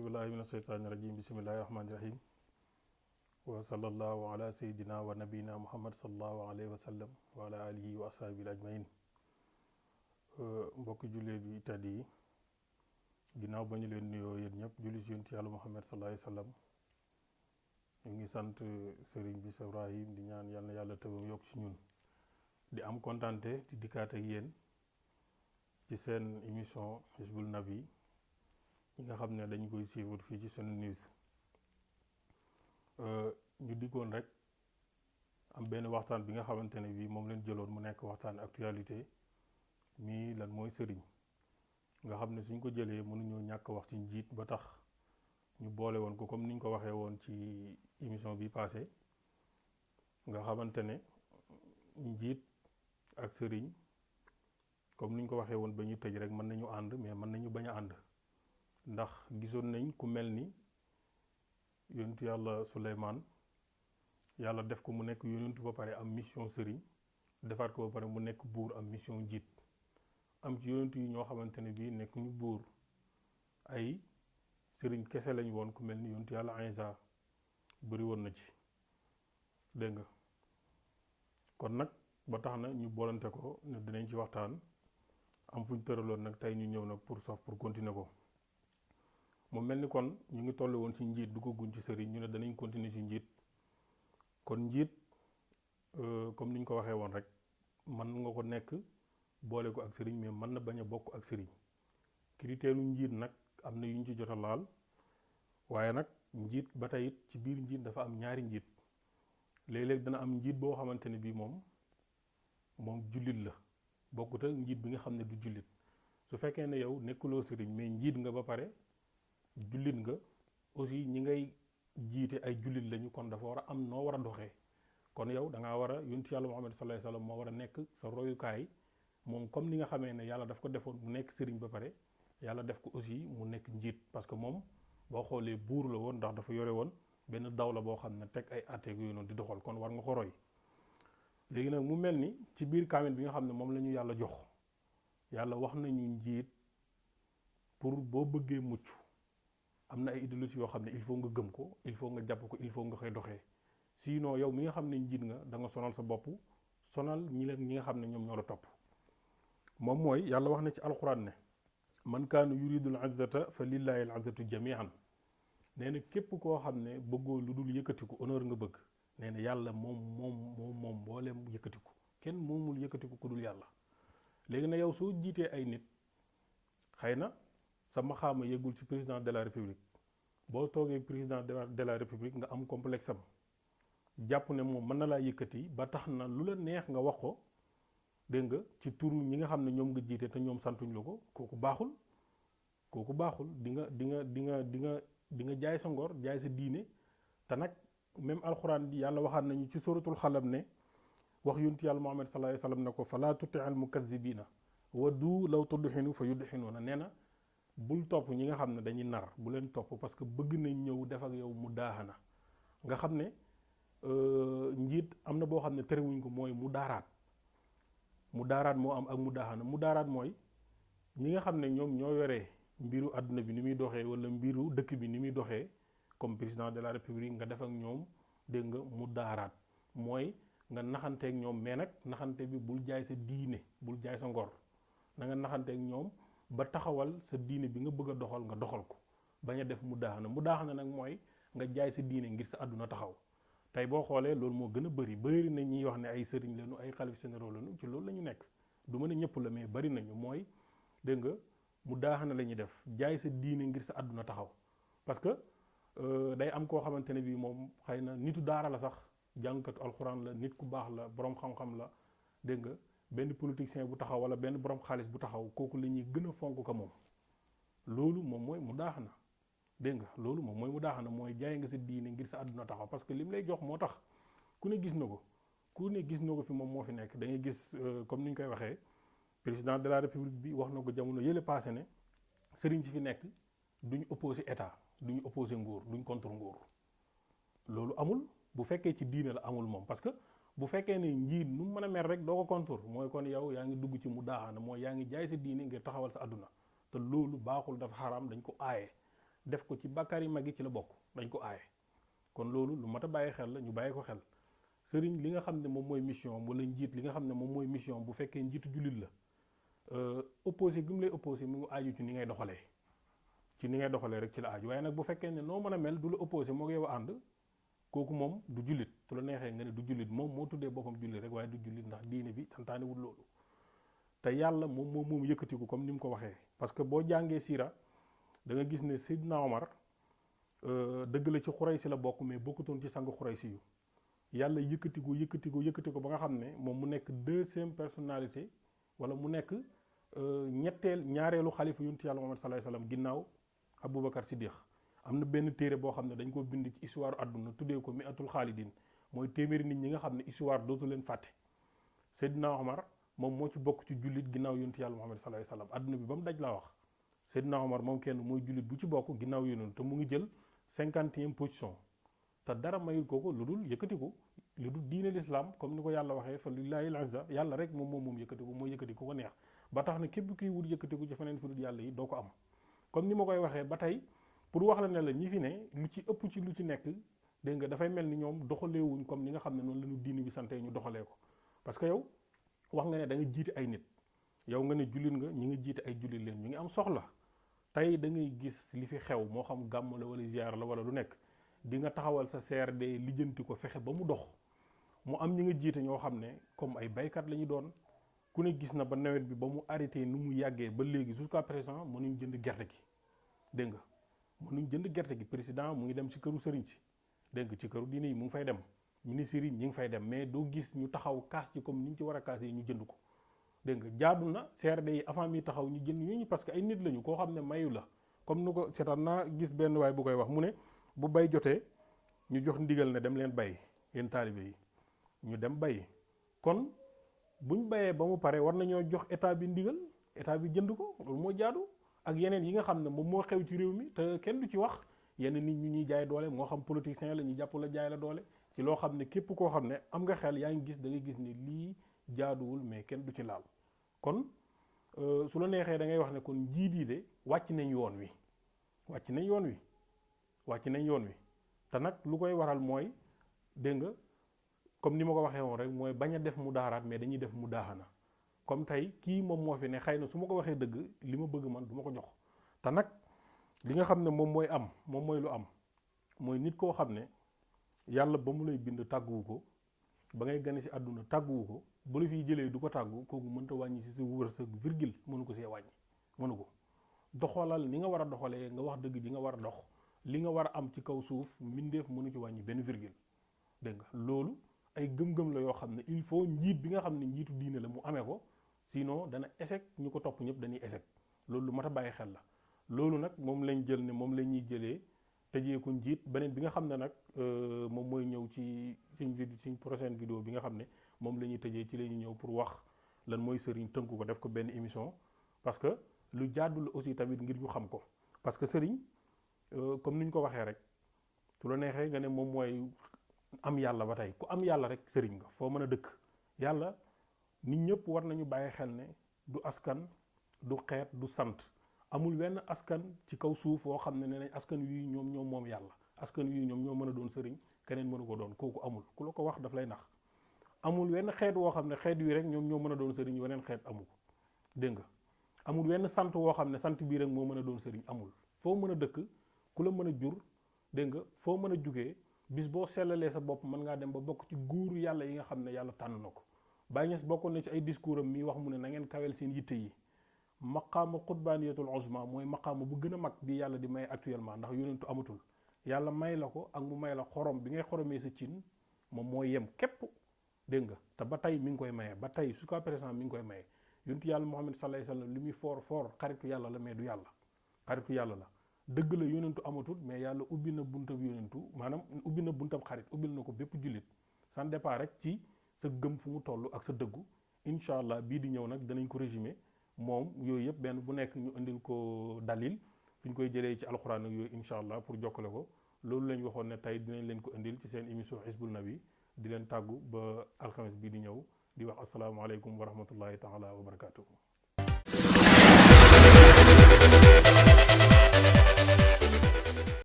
billahi mina sheytaani rajim bismillahi rahmaani rahim wa sallallahu ala sayidina wa nabina muhammad sallallahu alayhi wa sallam wa ala alihi wa ashabihi ajmain mbokki jullit yi tedd yi ginnaaw ba ñu leen nuyoo yéen ñëpp julli ci yonent yàlla muhammad sallallahu alayhi wa sallam ñu ngi sant sëriñ bi Ibrahim di ñaan yal na yàlla tëbam yokk ci ñun di am kontante di dikkaat ak yéen ci seen émission Hizbul Nabi ñi nga xam ne dañ koy suivre fii ci Sene News ñu diggoon rek am benn waxtaan bi nga xamante ne bii moom leen jëloon mu nekk waxtaan actualité mii lan mooy sëriñ nga xam ne suñ ko jëlee mënuñoo ñàkk wax ci njiit ba tax ñu boole woon ko comme niñ ko waxee woon ci émission bi passé nga xamante ne njiit ak sëriñ comme niñ ko waxee woon ba ñu tëj rek mën nañu ànd mais mën nañu bañ a ànd ndax gisoon nañ ku mel ni yonentu yàlla Suleymaan yàlla def ko mu nekk yonentu ba pare am mission sëriñ defaat ko ba pare mu nekk buur am mission njiit am ci yonentu yi ñoo xamante ne bii nekk ñu buur ay sëriñ kese lañ woon ku mel ni yonentu yàlla Iisaa bëri woon na ci dégg nga kon nag ba tax na ñu boolante ko ne dinañ ci waxtaan am fuñ tëraloon nag tey ñu ñëw nag pour continuer ko mu mel ni kon ñu ngi toll woon ci njiit duggaguñ ci sëriñ ñu ne danañ continuer ci njiit kon njiit comme ni ñu ko waxee woon rek mën nga ko nekk boole ko ak sëriñ mais mën na bañ a bokk ak sëriñ critère njiit nag am na yu ñu ci jot a laal waaye nag njiit ba tey it ci biir njiit dafa am ñaari njiit léeg-léeg dana am njiit boo xamante ne bii moom jullit la bokkut ak njiit bi nga xam ne du jullit su fekkee ne yow nekkuloo sëriñ mais njiit nga ba pare jullit nga aussi ñi ngay jiite ay jullit lañu kon dafa war a am noo war a doxee kon yow da ngaa war a yonent yàlla Muhammad sallallahu alayhi wasallam moo war a nekk sa royukaay moom comme ni nga xamee ne yàlla daf ko defoon mu nekk sëriñ ba pare yàlla def ko aussi mu nekk njiit parce que moom boo xoolee buur la woon ndax dafa yore woon benn dawla boo xam ne teg ay atteeg yooyu noonu di doxal kon war nga ko roy léegi nag mu mel ni ci biir kaamil bi nga xam ne moom la ñu yàlla jox yàlla wax nañu njiit pour boo bëggee mucc am na ay idéologie yoo xam ne il faut nga gëm ko il faut nga jàpp ko il faut nga koy doxee sinon yow mi nga xam ne njiit nga da nga sonal sa bopp sonal ñi nga xam ne ñoom ñoo la topp moom mooy yàlla wax na ci alxuraan ne man kaana yuridul izzata fa lillahi al izzatu jamian nee na képp koo xam ne bëggoo lu dul yëkkatiku honneur nga bëgg nee na yàlla moom mbooleem yëkkatiku kenn moomul yëkkatiku ku dul yàlla léegi na yow soo jiitee ay nit xëy na sa maxaama yeggul ci président de la république boo toogee président de la république nga am complexe am jàpp ne moom mën na laa yëkkati ba tax na lu la neex nga wax ko dégg nga ci turu ñi nga xam ne ñoom nga jiite te ñoom santuñ la ko kooku baaxul di nga jaay sa ngor jaay sa diine te nag même alxuraan bi yàlla waxaat nañu ci suratul xalam ne wax yonent yàlla Muhammad sallallahu alayhi wasallam ne ko falaa tuti'al mukazzibina waddu law tudhinu fa yudhinuuna nee na bul topp ñi nga xam ne dañuy nar bu leen topp parce que bëgg nañ ñëw def ak yow mu daaxana nga xam ne njiit am na boo xam ne terewuñ ko mooy mu daaraat moo am ak mu daaxana mu daaraat mooy ñi nga xam ne ñoom ñoo yoree mbiru àdduna bi ni muy doxee wala mbiru dëkk bi ni muy doxee comme président de la république nga def ak ñoom dégg nga mu daaraat mooy nga naxanteeg ñoom mais nag naxante bi bul jaay sa diine bul jaay sa ngor na nga naxanteeg ñoom ba taxawal sa diine bi nga bëgg a doxal nga doxal ko bañ a def mu daaxana nag mooy nga jaay sa diine ngir sa àdduna taxaw tey boo xoolee loolu moo gën a bëri na ñuy wax ne ay sëriñ lañu ay xalif généraux lañu ci loolu la ñu nekk du mën a ñëpp la mais bëri nañu mooy dégg nga mu daaxana la ñuy def jaay sa diine ngir sa àdduna taxaw parce que day am koo xamante ne bii moom xëy na nitu daara la sax jàngkatu alxuraan la nit ku baax la borom xam-xam la dégg nga benn politicien bu taxaw wala benn borom xaalis bu taxaw kooku la ñuy gën a fonk ko moom loolu moom mooy mu daaxana dégg nga loolu moom mooy mu daaxana mooy jaay nga sa diine ngir sa àdduna taxaw parce que lim lay jox moo tax ku ne gis na ko fi moom moo fi nekk da ngay gis comme ni ñu koy waxee président de la république bi wax na ko jamono yële passé ne sëriñ ci fi nekk duñ opposé état duñ opposé nguur duñ contre nguur loolu amul bu fekkee ci diine la amul moom parce que bu fekkee ne njiit nu mën a mer rek doo ko contour mooy kon yow yaa ngi dugg ci mu daaxana mooy yaa ngi jaay sa diine ngir taxawal sa àdduna te loolu baaxul dafa xaraam dañ ko aaye def ko ci bàkkaar yi mag yi ci la bokk, dañ ko aaye. kon loolu lu mat a bàyyi xel la, ñu bàyyi ko xel. sëriñ li nga xam ne moom mooy mission wala njiit li nga xam ne moom mooy mission bu fekkee njiitu jullit la, opposé gi mu lay opposé mu ngi aaju ci ni ngay doxalee. ci ni ngay doxalee rek ci la aaju, waaye nag bu fekkee ne noo mën a mel du la opposé moo ngi yow ànd, kooku moom du jullit. su la neexee nga ne du jullit, moom moo tuddee boppam jullit rek waaye du jullit, ndax diine bi santaane wul loolu. te yàlla moom yëkkatiku comme ni mu ko waxee. parce que boo jàngee siira da nga gis ne Seydina Omar dëgg la ci Xuraysi la bokk, mais bokkutoon ci sang Xuraysi yu. yàlla yëkkati ko ba nga xam ne moom mu nekk deuxième personnalité wala mu nekk ñaareelu xalifa yonent yàlla Muhammad sallallahu alayhi wasallam ginnaaw Aboubacar Siddiq. am na benn téere boo xam ne dañ ko bind ci histoire àdduna tuddee ko mi'atul xaalidin, mooy téeméeri nit ñi nga xam ne histoire dootu leen fàtte. Seydina Omar moom moo ci bokk ci jullit ginnaaw yonent yàlla Muhammad sallallahu alayhi wasallam àdduna bi ba mu daj laa wax. Seydina Omar moom kenn mooy jullit bu ci bokk ginnaaw yonent, te mu ngi jël 50e position. te dara mayul ko lu dul yëkkatiku, lu dul diine l'islam, comme ni ko yàlla waxee fa lillahi al-izza, yàlla rek moom yëkkatiku, mooy yëkkatiku ko neex. ba tax na képp kuy wut yëkkatiku ci feneen fu dul yàlla yi doo ko am. comme ni ma koy waxee ba tey pour wax la ne la ñi fi ne lu ci ëpp ci lu ci nekk, dégg nga, dafay mel ni ñoom doxaleewuñ comme ni nga xam ne noonu la ñu diine bi sante ñu doxalee ko. parce que yow wax nga ne da nga jiite ay nit, yow nga ne jullit nga, ñi nga jiite ay jullit leen, ñu ngi am soxla. tey da ngay gis li fi xew moo xam gàmm la wala ziar la wala lu nekk, di nga taxawal sa CRD lijjanti ko fexe ba mu dox. mu am ñi nga jiite ñoo xam ne comme ay baykat la ñu doon, ku ne gis na ba nawet bi ba mu arrêté nu mu yàggee ba léegi jusqu'à présent mënuñ jënd gerte gi, dégg nga, mënuñ jënd gerte gi. président mu ngi dem ci këru sëriñ si, dégg nga, ci këru diine yi mu ngi fay dem, ministres yi ñi ngi fay dem, mais doo gis ñu taxaw kaas ci comme ni ñu ci war a kaas yi ñu jënd ko, dégg nga. jaadu na CRD yi avant mi taxaw ñu jënd ñu, parce que ay nit lañu, koo xam ne mayu la. comme nu ko seetaan naa gis benn waay bu koy wax, mu ne bu bay jotee ñu jox ndigal ne dem leen bay, yéen taalibe yi ñu dem bay. kon buñ bayee ba mu pare war nañoo jox état bi ndigal, état bi jënd ko, loolu moo jaadu. ak yeneen yi nga xam ne moom moo xew ci réew mi te kenn du ci wax, yenn nit ñu ñuy jaay doole, moo xam politicien la ñu jàpp la jaay la doole ci loo xam ne képp koo xam ne am nga xel yaa ngi gis, da ngay gis ni lii jaaduwul, mais kenn du ci laal. kon su la neexee da ngay wax ne kon njiit yi de wàcc nañ yoon wi, wàcc nañ yoon wi. te nag lu koy waral mooy, dégg nga, comme ni ma ko waxee woon rek, mooy bañ a def mu daaraat, mais dañuy def mu daaxana. comme tey kii moom moo fi ne, xëy na su ma ko waxee dëgg li ma bëgg man du ma ko jox. te nag li nga xam ne moom mooy am, moom mooy lu am, mooy nit koo xam ne yàlla ba mu lay bind tàgguwu ko, ba ngay gane ci àdduna tàgguwu ko, bu la fiy jëlee du ko tàggu, kooku mënta wàññi ci sa wërsëg virgule, mënu ko see wàññi, mënu ko. doxalal ni nga war a doxalee, nga wax dëgg ji nga war a dox, li nga war a am ci kaw suuf mbindeef mënu ci wàññi benn virgule, dégg nga. loolu ay gëm-gëm la yoo xam ne il faut njiit bi nga xam ne njiitu diine la mu amee ko, sinon dana échec, ñu ko topp ñëpp dañuy échec. loolu lu mat a bàyyi xel la. loolu nag moom lañ jël ne moom la ñuy jëlee tëjee ko njiit. beneen bi nga xam ne nag moom mooy ñëw ci suñ prochaine vidéo bi nga xam ne moom la ñuy tëjee, ci la ñuy ñëw pour wax lan mooy sëriñ, tënku ko def ko benn émission. parce que lu jaadu la aussi tamit ngir ñu xam ko. parce que sëriñ comme ni ñu ko waxee rek, su la neexee nga ne moom mooy am yàlla. ba tey ku am yàlla rek sëriñ nga, foo mën a dëkk. yàlla nit ñëpp war nañu bàyyi xel ne du askan, du xeet, du sant. amul wenn askan ci kaw suuf woo xam ne nee nañ askan wi ñoom moom yàlla, askan wi ñoom ñoo mën a doon sëriñ, keneen mënu ko doon. kooku amul, ku la ko wax daf lay nax. amul wenn xeet woo xam ne xeet wi rek ñoom ñoo mën a doon sëriñ, weneen xeet amu ko, dégg nga. amul wenn sant woo xam ne sant bii rek moo mën a doon sëriñ, amul. foo mën a dëkk, ku la mën a jur, dégg nga, foo mën a jugee, bis boo sellalee sa bopp mën ngaa dem ba bokk ci guuru yàlla yi nga xam ne yàlla tànn na ko. Baay Ñas bokkoon na ci ay discours am mi wax mu ne na ngeen kawel seen yitte yi. maqaama xutbaaniyatul uzma mooy maqaama bu gën a mag bi yàlla di may actuellement, ndax yonentu amatul. yàlla may la ko ak mu may la xorom bi ngay xoromee sa cin, moom mooy yem képp, dégg nga. te ba tey mi ngi koy maye, ba tey jusqu'à présent mi ngi koy maye. yonentu yàlla Muhammad sallallahu alayhi wasallam li muy foor xaritu yàlla la, mais du yàlla, xaritu yàlla la. dëgg la yonentu amatul, mais yàlla ubbi na buntab yonentu, maanaam ubbi na buntab xarit, ubbil na ko bépp jullit. ça dépend rek ci sa gëm fu mu toll ak sa dëggu. incha allah bii di ñëw nag danañ ko résumer moom yooyu yëpp benn bu nekk ñu indil ko dalil fi ñu koy jëlee ci alxuraan ak yooyu incha allah pour jokkale ko. loolu lañ waxoon ne tey dinañ leen ko indil ci seen émission Hizbul Nabi. di leen tàggu ba alxames bii di ñëw, di wax asalaamaaleykum wa rahmatullahi taala wa barakatuhu.